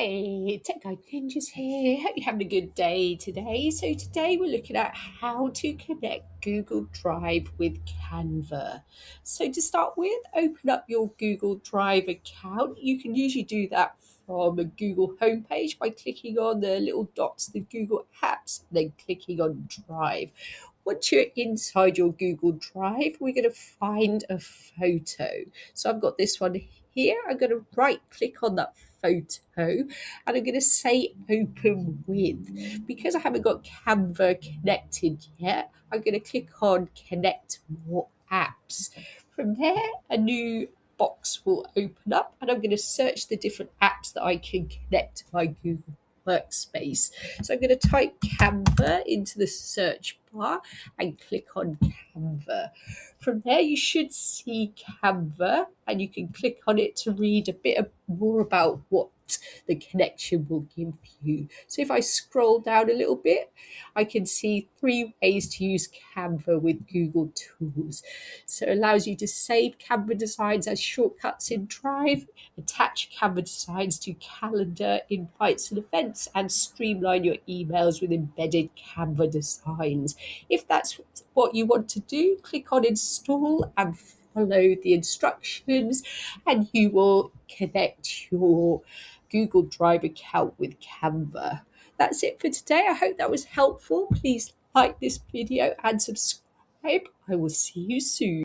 Hey, Tech Guy Ninjas here. Hope you're having a good day today. So today we're looking at how to connect Google Drive with Canva. So to start with, open up your Google Drive account. You can usually do that from a Google homepage by clicking on the little dots, the Google apps, then clicking on Drive. Once you're inside your Google Drive, we're going to find a photo. So I've got this one here. I'm going to right click on that photo and I'm going to say open with. Because I haven't got Canva connected yet, I'm going to click on connect more apps. From there, a new box will open up and I'm going to search the different apps that I can connect to my Google Workspace. So I'm going to type Canva into the search bar and click on Canva. From there, you should see Canva and you can click on it to read a bit more about what the connection will give you. So if I scroll down a little bit, I can see 3 ways to use Canva with Google Tools. So it allows you to save Canva designs as shortcuts in Drive, attach Canva designs to calendar, invites and events, and streamline your emails with embedded Canva designs. If that's what you want to do, click on install and follow the instructions and you will connect your Google Drive account with Canva. That's it for today. I hope that was helpful. Please like this video and subscribe. I will see you soon.